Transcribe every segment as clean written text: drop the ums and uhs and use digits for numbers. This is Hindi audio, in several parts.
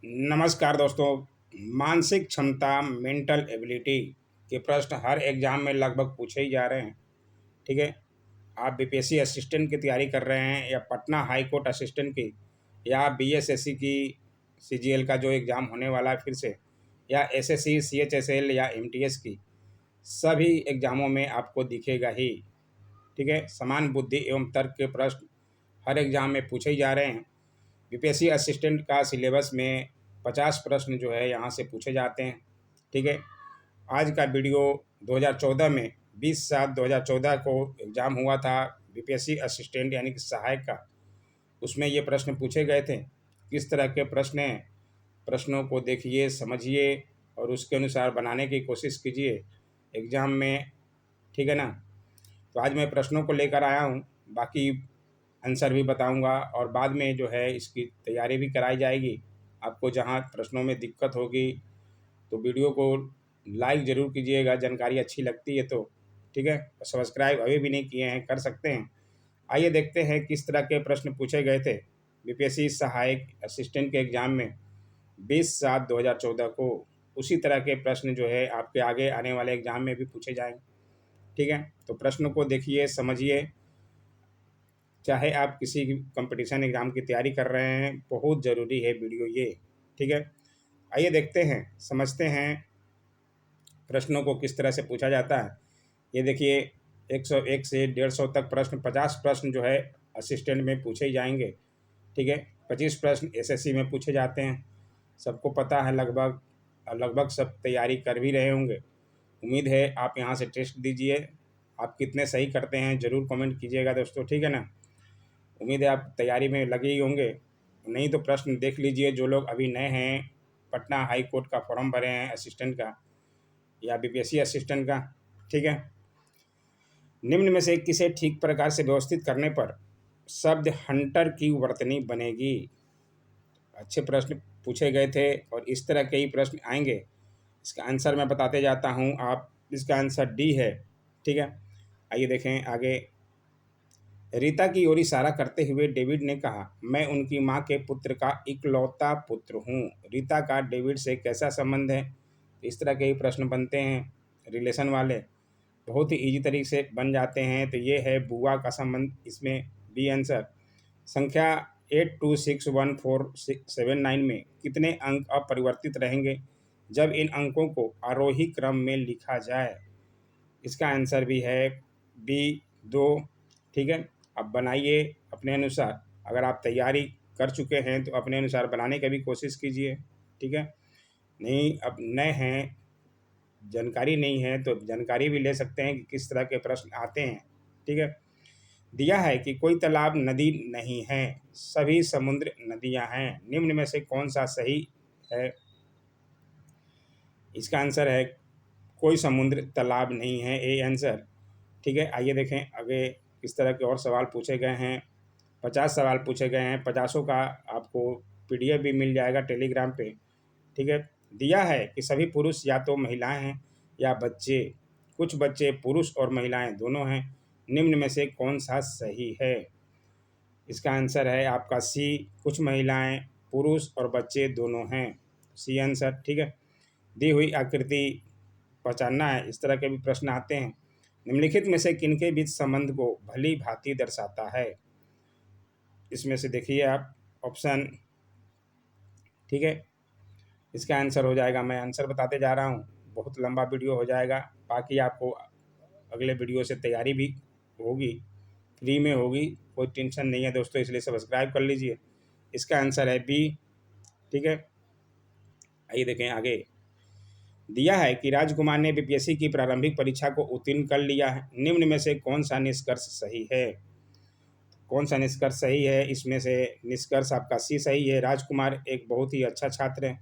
नमस्कार दोस्तों। मानसिक क्षमता मेंटल एबिलिटी के प्रश्न हर एग्जाम में लगभग पूछे ही जा रहे हैं। ठीक है। आप बीपीएससी असिस्टेंट की तैयारी कर रहे हैं या पटना हाई कोर्ट असिस्टेंट की या बीएसएससी की सीजीएल का जो एग्ज़ाम होने वाला है फिर से, या एसएससी सीएचएसएल या एमटीएस की, सभी एग्ज़ामों में आपको दिखेगा ही। ठीक है। समान बुद्धि एवं तर्क के प्रश्न हर एग्ज़ाम में पूछे ही जा रहे हैं। बीपीएससी असिस्टेंट का सिलेबस में 50 प्रश्न जो है यहाँ से पूछे जाते हैं। ठीक है। आज का वीडियो 2014 में 20/7/2014 को एग्ज़ाम हुआ था बीपीएससी असिस्टेंट यानी कि सहायक का। उसमें ये प्रश्न पूछे गए थे। किस तरह के प्रश्न हैं, प्रश्नों को देखिए, समझिए और उसके अनुसार बनाने की कोशिश कीजिए एग्ज़ाम में। ठीक है ना। तो आज मैं प्रश्नों को लेकर आया हूँ, बाकी आंसर भी बताऊंगा और बाद में जो है इसकी तैयारी भी कराई जाएगी। आपको जहां प्रश्नों में दिक्कत होगी तो वीडियो को लाइक ज़रूर कीजिएगा, जानकारी अच्छी लगती है तो। ठीक है। सब्सक्राइब अभी भी नहीं किए हैं, कर सकते हैं। आइए देखते हैं किस तरह के प्रश्न पूछे गए थे बीपीएससी सहायक असिस्टेंट के एग्ज़ाम में 20/7/2014 को। उसी तरह के प्रश्न जो है आपके आगे आने वाले एग्ज़ाम में भी पूछे जाएंगे। ठीक है। तो प्रश्न को देखिए, समझिए। चाहे आप किसी कंपटीशन एग्ज़ाम की तैयारी कर रहे हैं, बहुत ज़रूरी है वीडियो ये। ठीक है। आइए देखते हैं, समझते हैं प्रश्नों को किस तरह से पूछा जाता है। ये देखिए, 101 से 150 तक प्रश्न, 50 प्रश्न जो है असिस्टेंट में पूछे ही जाएंगे। ठीक है। 25 प्रश्न एसएससी में पूछे जाते हैं। सबको पता है, लगभग लगभग सब तैयारी कर भी रहे होंगे। उम्मीद है आप यहाँ से टेस्ट दीजिए। आप कितने सही करते हैं ज़रूर कमेंट कीजिएगा दोस्तों। ठीक है ना। उम्मीद है आप तैयारी में लगे ही होंगे। नहीं तो प्रश्न देख लीजिए, जो लोग अभी नए हैं, पटना हाई कोर्ट का फॉर्म भरे हैं असिस्टेंट का या बीपीएससी असिस्टेंट का। ठीक है। निम्न में से किसे ठीक प्रकार से व्यवस्थित करने पर शब्द हंटर की वर्तनी बनेगी। अच्छे प्रश्न पूछे गए थे और इस तरह के ही प्रश्न आएंगे। इसका आंसर मैं बताते जाता हूँ, आप इसका आंसर डी है। ठीक है। आइए देखें आगे। रीता की ओर इशारा करते हुए डेविड ने कहा, मैं उनकी माँ के पुत्र का इकलौता पुत्र हूँ। रीता का डेविड से कैसा संबंध है। इस तरह के ही प्रश्न बनते हैं, रिलेशन वाले बहुत ही इजी तरीके से बन जाते हैं। तो ये है बुआ का संबंध, इसमें बी आंसर। संख्या 826147 में कितने अंक अपरिवर्तित रहेंगे जब इन अंकों को आरोही क्रम में लिखा जाए। इसका आंसर भी है बी 2। ठीक है। अब बनाइए अपने अनुसार। अगर आप तैयारी कर चुके हैं तो अपने अनुसार बनाने की भी कोशिश कीजिए। ठीक है। नहीं, अब नए हैं, जानकारी नहीं है तो जानकारी भी ले सकते हैं कि किस तरह के प्रश्न आते हैं। ठीक है। दिया है कि कोई तालाब नदी नहीं है, सभी समुद्र नदियां हैं। निम्न में से कौन सा सही है। इसका आंसर है कोई समुद्र तालाब नहीं है, ए आंसर। ठीक है। आइए देखें आगे किस तरह के और सवाल पूछे गए हैं। 50 सवाल पूछे गए हैं। 50 का आपको पीडीएफ भी मिल जाएगा टेलीग्राम पे। ठीक है। दिया है कि सभी पुरुष या तो महिलाएं हैं या बच्चे, कुछ बच्चे पुरुष और महिलाएं दोनों हैं। निम्न में से कौन सा सही है। इसका आंसर है आपका सी, कुछ महिलाएं पुरुष और बच्चे दोनों हैं, सी आंसर। ठीक है। दी हुई आकृति पहचानना है, इस तरह के भी प्रश्न आते हैं। निम्नलिखित में से किनके बीच संबंध को भली भांति दर्शाता है। इसमें से देखिए आप ऑप्शन। ठीक है। इसका आंसर हो जाएगा, मैं आंसर बताते जा रहा हूँ, बहुत लंबा वीडियो हो जाएगा। बाकी आपको अगले वीडियो से तैयारी भी होगी, फ्री में होगी, कोई टेंशन नहीं है दोस्तों, इसलिए सब्सक्राइब कर लीजिए। इसका आंसर है बी। ठीक है। आइए देखें आगे। दिया है कि राजकुमार ने बीपीएससी की प्रारंभिक परीक्षा को उत्तीर्ण कर लिया है। निम्न में से कौन सा निष्कर्ष सही है। कौन सा निष्कर्ष सही है। इसमें से निष्कर्ष आपका सी सही है। राजकुमार एक बहुत ही अच्छा छात्र है।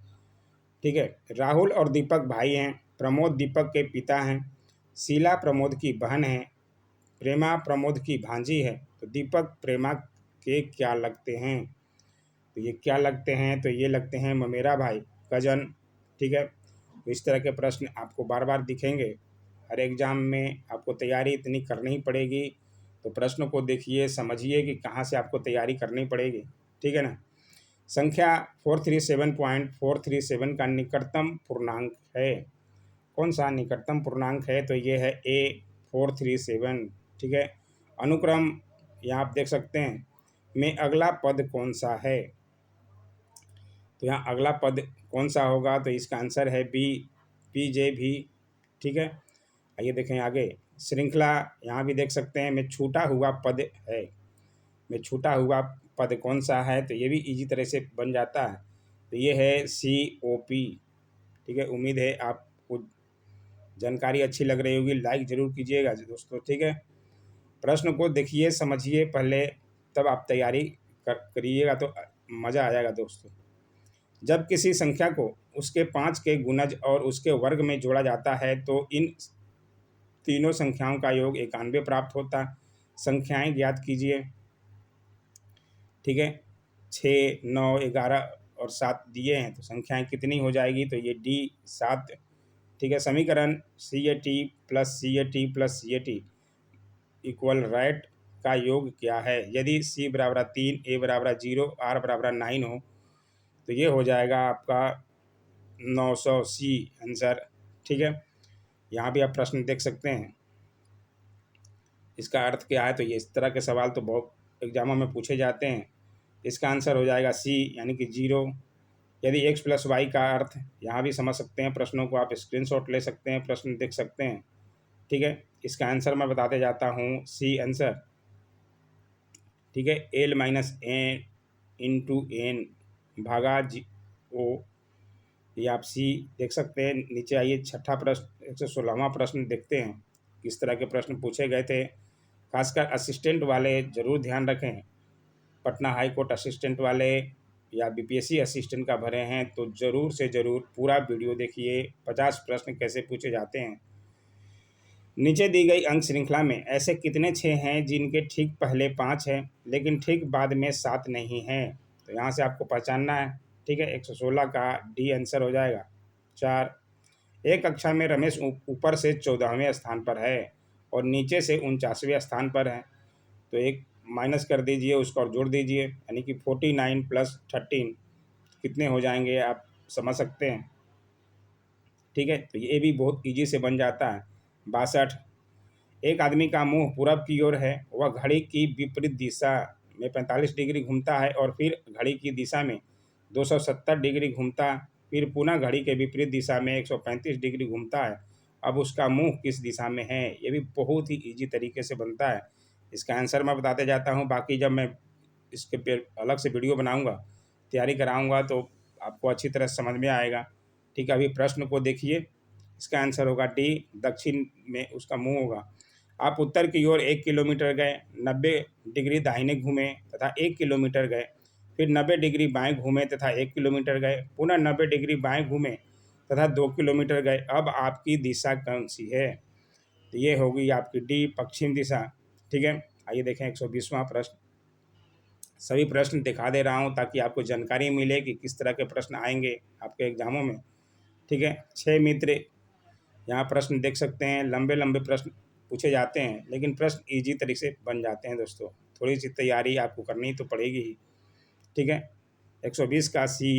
ठीक है। राहुल और दीपक भाई हैं। प्रमोद दीपक के पिता हैं। शीला प्रमोद की बहन है। प्रेमा प्रमोद की भांजी है। तो दीपक प्रेमा के क्या लगते हैं। तो ये क्या लगते हैं, तो ये लगते हैं ममेरा भाई, कजन। ठीक है। तो इस तरह के प्रश्न आपको बार बार दिखेंगे हर एग्ज़ाम में। आपको तैयारी इतनी करनी ही पड़ेगी, तो प्रश्नों को देखिए, समझिए कि कहाँ से आपको तैयारी करनी पड़ेगी। ठीक है ना। संख्या 437.437 का निकटतम पूर्णांक है। कौन सा निकटतम पूर्णांक है? तो ये है A437। ठीक है। अनुक्रम यहाँ आप देख सकते हैं में अगला पद कौन सा है? तो यहाँ अगला पद कौन सा होगा? तो इसका आंसर है बी, PJV। ठीक है। आइए देखें आगे श्रृंखला। यहाँ भी देख सकते हैं में छूटा हुआ पद है। में छूटा हुआ पद कौन सा है? तो ये भी इजी तरह से बन जाता है। तो ये है COP। ठीक है। उम्मीद है आपको जानकारी अच्छी लग रही होगी। लाइक ज़रूर कीजिएगा दोस्तों। ठीक है। प्रश्न को देखिए, समझिए पहले, तब आप तैयारी करिएगा तो मज़ा आ जाएगा दोस्तों। जब किसी संख्या को उसके 5 के गुणज और उसके वर्ग में जोड़ा जाता है तो इन तीनों संख्याओं का योग 91 प्राप्त होता। संख्याएं ज्ञात कीजिए। ठीक है। 6, 9, 11 और 7 दिए हैं तो संख्याएं कितनी हो जाएगी? तो ये D7। ठीक है। समीकरण CAT plus CAT plus CAT equal right का योग क्या है? यदि C बराबर 3, A बराबर 0, R बराबर 9 हो तो ये हो जाएगा आपका 900 C आंसर। ठीक है। यहाँ भी आप प्रश्न देख सकते हैं इसका अर्थ क्या है। तो ये इस तरह के सवाल तो बहुत एग्जामों में पूछे जाते हैं। इसका आंसर हो जाएगा C यानी कि 0। यदि x प्लस वाई का अर्थ यहाँ भी समझ सकते हैं। प्रश्नों को आप स्क्रीनशॉट ले सकते हैं, प्रश्न देख सकते हैं। ठीक है। इसका आंसर मैं बताते जाता हूँ, C आंसर। ठीक है। L minus N into N भागा O। ये आप C देख सकते हैं। नीचे आइए छठा प्रश्न, 116वां प्रश्न देखते हैं किस तरह के प्रश्न पूछे गए थे। खासकर असिस्टेंट वाले ज़रूर ध्यान रखें। पटना हाई कोर्ट असिस्टेंट वाले या BPSC असिस्टेंट का भरे हैं तो ज़रूर से ज़रूर पूरा वीडियो देखिए। 50 प्रश्न कैसे पूछे जाते हैं। नीचे दी गई अंक श्रृंखला में ऐसे कितने 6 हैं जिनके ठीक पहले 5 हैं लेकिन ठीक बाद में 7 नहीं हैं? तो यहाँ से आपको पहचानना है। ठीक है। 116 का D आंसर हो जाएगा 4। एक कक्षा में रमेश ऊपर से 14वें स्थान पर है और नीचे से 49वें स्थान पर है। तो एक माइनस कर दीजिए उसको और जोड़ दीजिए, यानी कि 49 प्लस 13 कितने हो जाएंगे आप समझ सकते हैं। ठीक है। तो ये भी बहुत इजी से बन जाता है। 62। एक आदमी का मुंह पूरब की ओर है, वह घड़ी की विपरीत दिशा में 45 डिग्री घूमता है और फिर घड़ी की दिशा में 270 डिग्री घूमता, फिर पुनः घड़ी के विपरीत दिशा में 135 डिग्री घूमता है। अब उसका मुंह किस दिशा में है? ये भी बहुत ही इजी तरीके से बनता है। इसका आंसर मैं बताते जाता हूँ। बाकी जब मैं इसके पे अलग से वीडियो बनाऊँगा, तैयारी कराऊँगा तो आपको अच्छी तरह समझ में आएगा। ठीक है। अभी प्रश्न को देखिए। इसका आंसर होगा D, दक्षिण में उसका मुंह होगा। आप उत्तर की ओर 1 किलोमीटर गए, 90 डिग्री दाहिने घूमे तथा 1 किलोमीटर गए, फिर 90 डिग्री बाएं घूमे तथा 1 किलोमीटर गए, पुनः 90 डिग्री बाएं घूमे तथा 2 किलोमीटर गए। अब आपकी दिशा कौन सी है? तो ये होगी आपकी D, पश्चिम दिशा। ठीक है। आइए देखें 120वां प्रश्न। सभी प्रश्न दिखा दे रहा हूँ ताकि आपको जानकारी मिले कि किस तरह के प्रश्न आएंगे आपके एग्जामों में। ठीक है। 6 मित्र, यहाँ प्रश्न देख सकते हैं। लंबे लंबे प्रश्न पूछे जाते हैं लेकिन प्रश्न इजी तरीके से बन जाते हैं दोस्तों। थोड़ी सी तैयारी आपको करनी तो पड़ेगी ही। ठीक है। 120 का C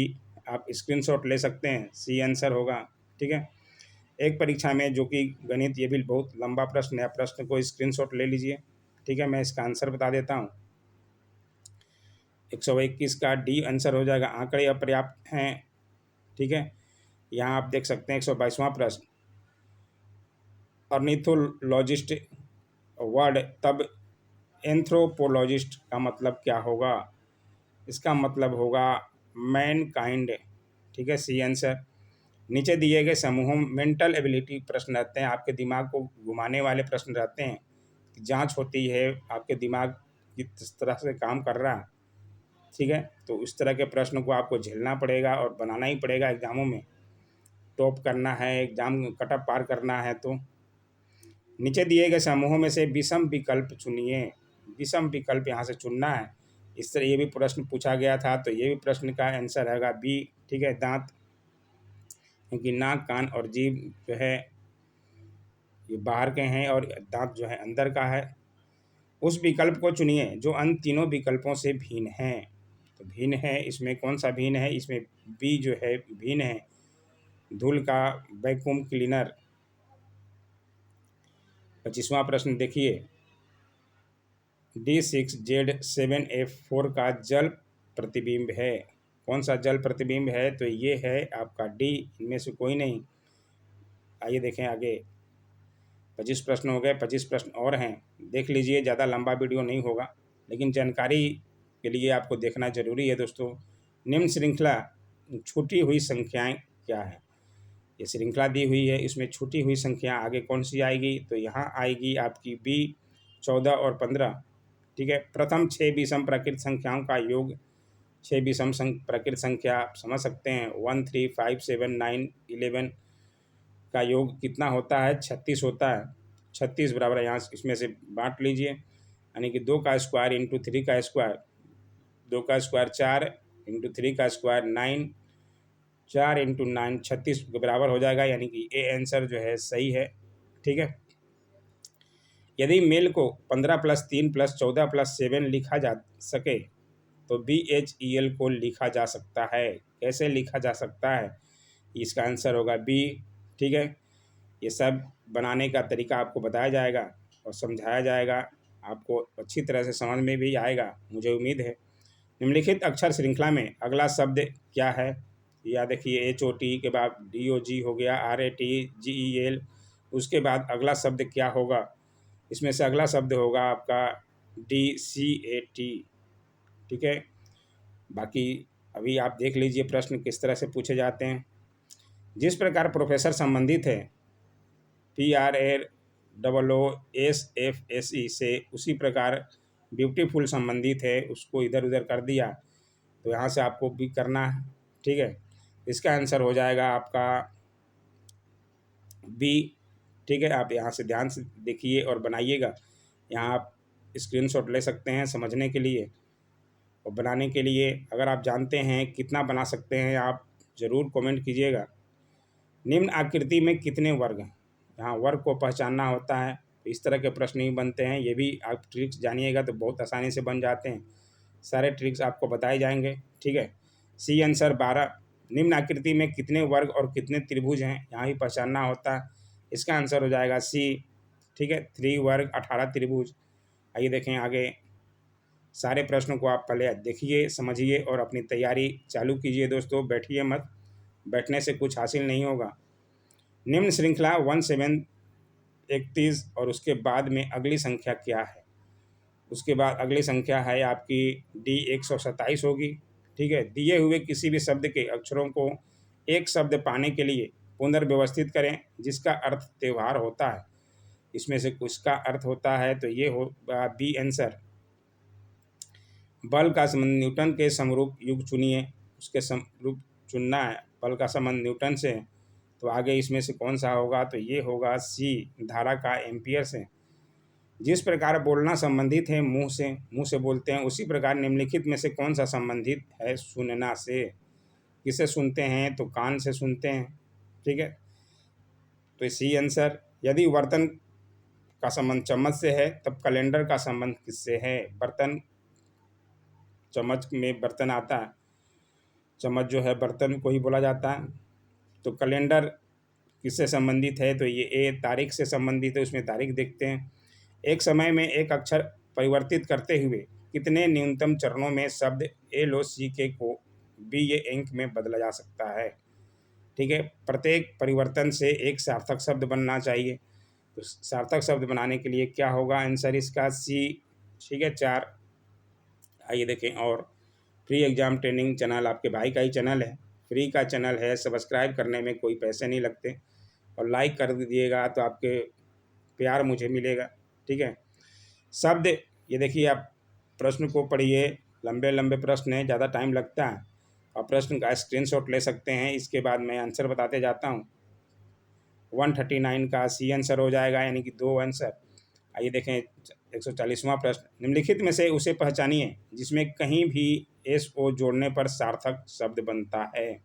आप स्क्रीनशॉट ले सकते हैं, C आंसर होगा। ठीक है। एक परीक्षा में जो कि गणित, ये भी बहुत लंबा प्रश्न है, प्रश्न को स्क्रीनशॉट ले लीजिए। ठीक है। मैं इसका आंसर बता देता हूँ। 121 का D आंसर हो जाएगा। आंकड़े अपर्याप्त हैं। ठीक है। यहाँ आप देख सकते हैं 122वां प्रश्न। ऑर्निथोलॉजिस्ट वर्ड तब एंथ्रोपोलॉजिस्ट का मतलब क्या होगा? इसका मतलब होगा मैन काइंड। ठीक है। C answer. नीचे दिए गए समूहों मेंटल एबिलिटी प्रश्न रहते हैं, आपके दिमाग को घुमाने वाले प्रश्न रहते हैं। जांच होती है आपके दिमाग किस तरह से काम कर रहा है। ठीक है। तो इस तरह के प्रश्न को आपको झेलना पड़ेगा और बनाना ही पड़ेगा एग्जामों में। टॉप करना है, एग्जाम कटअप पार करना है तो नीचे दिए गए समूहों में से विषम विकल्प चुनिए। विषम विकल्प यहाँ से चुनना है। इस तरह ये भी प्रश्न पूछा गया था तो ये भी प्रश्न का आंसर रहेगा B। ठीक है। दांत, क्योंकि नाक, कान और जीभ जो है ये बाहर के हैं और दांत जो है अंदर का है। उस विकल्प को चुनिए जो अन्य तीनों विकल्पों से भिन्न है। तो भिन्न है, इसमें कौन सा भिन्न है? इसमें बी जो है भिन्न है, धूल का वैक्यूम क्लीनर। 25वां प्रश्न देखिए, D6Z7F4 का जल प्रतिबिंब है। कौन सा जल प्रतिबिंब है? तो ये है आपका डी, इनमें से कोई नहीं। आइए देखें आगे। 25 प्रश्न हो गए, 25 प्रश्न और हैं, देख लीजिए, ज़्यादा लंबा वीडियो नहीं होगा, लेकिन जानकारी के लिए आपको देखना जरूरी है दोस्तों। निम्न श्रृंखला छूटी हुई संख्याएं क्या है? ये श्रृंखला दी हुई है, इसमें छूटी हुई संख्या आगे कौन सी आएगी? तो यहाँ आएगी आपकी बी 14 और 15। ठीक है, प्रथम 6 विषम प्रकृत संख्याओं का योग, 6 विषम प्रकृत संख्या आप समझ सकते हैं, 1 3 5 7 9 11 का योग कितना होता है? 36 होता है। 36 बराबर यहाँ इसमें से बांट लीजिए, यानी कि 2 का स्क्वायर इंटू 3 का स्क्वायर, 2 का स्क्वायर 4 इंटू 3 का स्क्वायर 9, 4 इंटू 9 36 के बराबर हो जाएगा, यानी कि ए आंसर जो है सही है। ठीक है, यदि मेल को 15 + 3 + 14 + 7 लिखा जा सके तो BHEL को लिखा जा सकता है। कैसे लिखा जा सकता है? इसका आंसर होगा बी। ठीक है, ये सब बनाने का तरीका आपको बताया जाएगा और समझाया जाएगा, आपको अच्छी तरह से समझ में भी आएगा, मुझे उम्मीद है। निम्नलिखित अक्षर श्रृंखला में अगला शब्द क्या है? या देखिए, HOT के बाद DOG हो गया, RAT, GEL, उसके बाद अगला शब्द क्या होगा? इसमें से अगला शब्द होगा आपका DCAT। ठीक है, बाकी अभी आप देख लीजिए प्रश्न किस तरह से पूछे जाते हैं। जिस प्रकार प्रोफेसर संबंधित है PRAOOSFSE से, उसी प्रकार ब्यूटीफुल संबंधित है, उसको इधर उधर कर दिया, तो यहाँ से आपको भी करना है। ठीक है, इसका आंसर हो जाएगा आपका बी। ठीक है, आप यहाँ से ध्यान से देखिए और बनाइएगा। यहाँ आप स्क्रीनशॉट ले सकते हैं समझने के लिए, और बनाने के लिए अगर आप जानते हैं कितना बना सकते हैं आप ज़रूर कमेंट कीजिएगा। निम्न आकृति में कितने वर्ग हैं? यहाँ वर्ग को पहचानना होता है, तो इस तरह के प्रश्न ही बनते हैं। ये भी आप ट्रिक्स जानिएगा तो बहुत आसानी से बन जाते हैं, सारे ट्रिक्स आपको बताए जाएंगे। ठीक है, सी आंसर 12। निम्न आकृति में कितने वर्ग और कितने त्रिभुज हैं? यहाँ भी पहचानना होता है, इसका आंसर हो जाएगा सी। ठीक है, 3 वर्ग 18 त्रिभुज। आइए देखें आगे। सारे प्रश्नों को आप पहले देखिए, समझिए और अपनी तैयारी चालू कीजिए दोस्तों, बैठिए मत, बैठने से कुछ हासिल नहीं होगा। निम्न श्रृंखला 17 31 और उसके बाद में अगली संख्या क्या है? उसके बाद अगली संख्या है आपकी D 127 होगी। ठीक है, दिए हुए किसी भी शब्द के अक्षरों को एक शब्द पाने के लिए पुनर्व्यवस्थित करें जिसका अर्थ त्यौहार होता है। इसमें से कुछ का अर्थ होता है, तो ये होगा बी आंसर। बल का संबंध न्यूटन के समरूप युग चुनिए, उसके समरूप चुनना है, बल का संबंध न्यूटन से है, तो आगे इसमें से कौन सा होगा? तो ये होगा सी, धारा का एम्पियर से। जिस प्रकार बोलना संबंधित है मुंह से बोलते हैं, उसी प्रकार निम्नलिखित में से कौन सा संबंधित है सुनना से? किसे सुनते हैं? तो कान से सुनते हैं। ठीक है, तो सी आंसर। यदि बर्तन का संबंध चम्मच से है, तब कैलेंडर का संबंध किससे है? बर्तन, चम्मच में बर्तन आता है, चम्मच जो है बर्तन को ही बोला जाता है। तो कैलेंडर किससे संबंधित है? तो ये ए, तारीख से संबंधित है, उसमें तारीख देखते हैं। एक समय में एक अक्षर परिवर्तित करते हुए कितने न्यूनतम चरणों में शब्द LOCK को BA अंक में बदला जा सकता है? ठीक है, प्रत्येक परिवर्तन से एक सार्थक शब्द बनना चाहिए, तो सार्थक शब्द बनाने के लिए क्या होगा आंसर इसका? सी। ठीक है, 4। आइए देखें। और फ्री एग्ज़ाम ट्रेनिंग चैनल आपके भाई का ही चैनल है, फ्री का चैनल है, सब्सक्राइब करने में कोई पैसे नहीं लगते, और लाइक कर दीजिएगा तो आपके प्यार मुझे मिलेगा। ठीक है, शब्द, ये देखिए, आप प्रश्न को पढ़िए, लंबे लंबे प्रश्न हैं, ज़्यादा टाइम लगता है, और प्रश्न का स्क्रीनशॉट ले सकते हैं। इसके बाद मैं आंसर बताते जाता हूँ। 139 का सी आंसर हो जाएगा, यानी कि 2 आंसर। आइए देखें 140वां प्रश्न। निम्नलिखित में से उसे पहचानिए जिसमें कहीं भी SO जोड़ने पर सार्थक शब्द बनता है।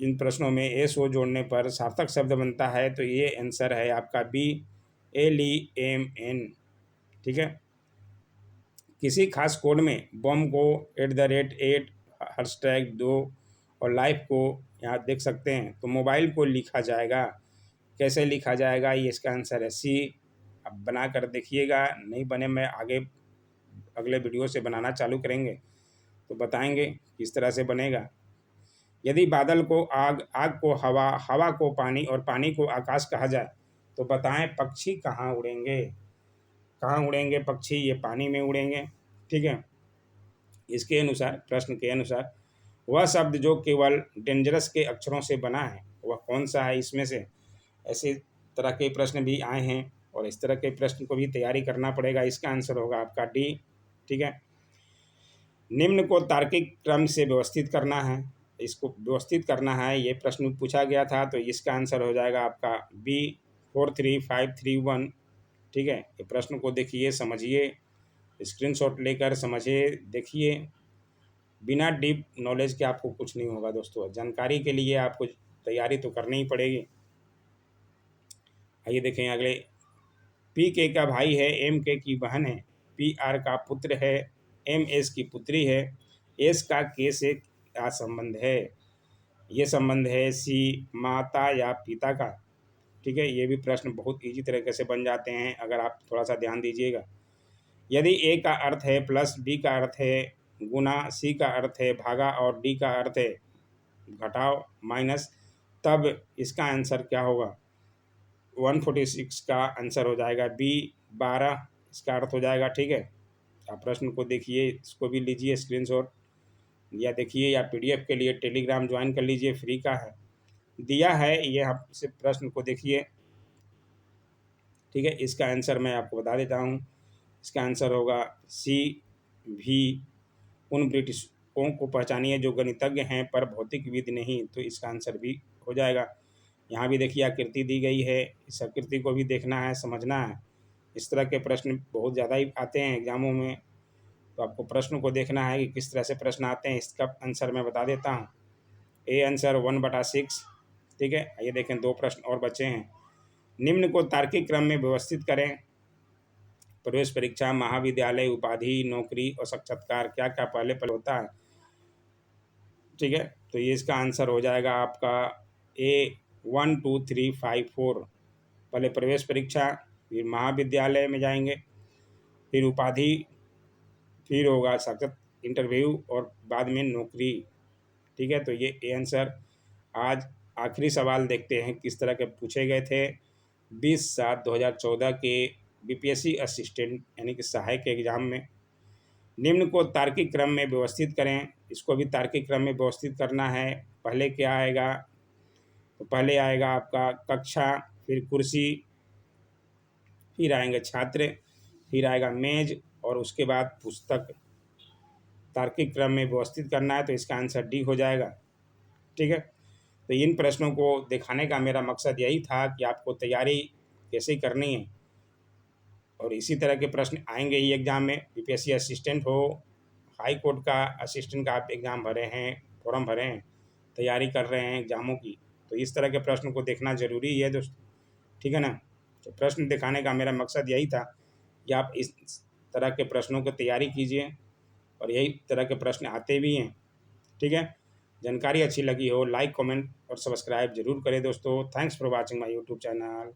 इन प्रश्नों में SO जोड़ने पर सार्थक शब्द बनता है, तो ये आंसर है आपका बी, LEMN। ठीक है, किसी खास कोड में बॉम को @8 हैशटैग 2 और लाइफ को यहाँ देख सकते हैं। तो मोबाइल को लिखा जाएगा, कैसे लिखा जाएगा, ये इसका आंसर है सी। अब बना कर देखिएगा, नहीं बने मैं आगे अगले वीडियो से बनाना चालू करेंगे तो बताएंगे किस तरह से बनेगा। यदि बादल को आग, आग को हवा, हवा को पानी और पानी को आकाश कहा जाए तो बताएं पक्षी कहाँ उड़ेंगे। कहाँ उड़ेंगे पक्षी? ये पानी में उड़ेंगे। ठीक है। इसके अनुसार, प्रश्न के अनुसार, वह शब्द जो केवल डेंजरस के अक्षरों से बना है वह कौन सा है इसमें से? ऐसे तरह के प्रश्न भी आए हैं और इस तरह के प्रश्न को भी तैयारी करना पड़ेगा। इसका आंसर होगा आपका डी। ठीक है। निम्न को तार्किक क्रम से व्यवस्थित करना है, इसको व्यवस्थित करना है, ये प्रश्न पूछा गया था। तो इसका आंसर हो जाएगा आपका बी 43531। ठीक है। ये प्रश्न को देखिए, समझिए, स्क्रीनशॉट लेकर समझिए, देखिए। बिना डीप नॉलेज के आपको कुछ नहीं होगा दोस्तों। जानकारी के लिए आपको तैयारी तो करनी ही पड़ेगी। आइए देखें अगले। पी के का भाई है, एम के की बहन है, पी आर का पुत्र है, एम एस की पुत्री है, एस का के से क्या संबंध है? ये संबंध है सी माता या पिता का। ठीक है। ये भी प्रश्न बहुत इजी तरीके से बन जाते हैं अगर आप थोड़ा सा ध्यान दीजिएगा। यदि ए का अर्थ है प्लस, बी का अर्थ है गुना, सी का अर्थ है भागा और डी का अर्थ है घटाव माइनस, तब इसका आंसर क्या होगा? 146 का आंसर हो जाएगा बी 12, इसका अर्थ हो जाएगा। ठीक है। आप प्रश्न को देखिए, इसको भी लीजिए स्क्रीनशॉट, या देखिए, या पीडीएफ के लिए टेलीग्राम ज्वाइन कर लीजिए, फ्री का है, दिया है। ये आपसे प्रश्न को देखिए। ठीक है। इसका आंसर मैं आपको बता देता हूँ। इसका आंसर होगा सी भी। उन ब्रिटिशों को पहचानिए जो गणितज्ञ हैं पर भौतिकविद नहीं। तो इसका आंसर भी हो जाएगा। यहाँ भी देखिए आकृति दी गई है, इस आकृति को भी देखना है, समझना है। इस तरह के प्रश्न बहुत ज़्यादा ही आते हैं एग्जामों में, तो आपको प्रश्न को देखना है कि किस तरह से प्रश्न आते हैं। इसका आंसर मैं बता देता हूँ। A answer 1/6। ठीक है। ये देखें, 2 प्रश्न और बचे हैं। निम्न को तार्किक क्रम में व्यवस्थित करें। प्रवेश परीक्षा, महाविद्यालय, उपाधि, नौकरी और साक्षात्कार, क्या क्या पहले पहले होता है? ठीक है। तो ये इसका आंसर हो जाएगा आपका ए 1 2 3 5 4। पहले प्रवेश परीक्षा, फिर महाविद्यालय में जाएंगे, फिर उपाधि, फिर होगा साक्षात इंटरव्यू और बाद में नौकरी। ठीक है। तो ये ए आंसर। आज आखिरी सवाल देखते हैं किस तरह के पूछे गए थे। 20/7/2014 के बीपीएससी असिस्टेंट यानी कि सहायक एग्जाम में। निम्न को तार्किक क्रम में व्यवस्थित करें। इसको भी तार्किक क्रम में व्यवस्थित करना है। पहले क्या आएगा? तो पहले आएगा आपका कक्षा, फिर कुर्सी, फिर आएंगे छात्र, फिर आएगा मेज और उसके बाद पुस्तक। तार्किक क्रम में व्यवस्थित करना है तो इसका आंसर डी हो जाएगा। ठीक है। तो इन प्रश्नों को दिखाने का मेरा मकसद यही था कि आपको तैयारी कैसे करनी है, और इसी तरह के प्रश्न आएंगे ही एग्ज़ाम में। यूपीएससी असिस्टेंट हो, हाई कोर्ट का असिस्टेंट का आप एग्ज़ाम भरे हैं, फॉर्म भरे हैं, तैयारी कर रहे हैं एग्ज़ामों की, तो इस तरह के प्रश्न को देखना ज़रूरी है दोस्तों। ठीक है ना। तो प्रश्न दिखाने का मेरा मकसद यही था कि आप इस तरह के प्रश्नों की तैयारी कीजिए, और यही तरह के प्रश्न आते भी हैं। ठीक है। जानकारी अच्छी लगी हो लाइक, कमेंट और सब्सक्राइब जरूर करें दोस्तों। Thanks for watching my YouTube channel.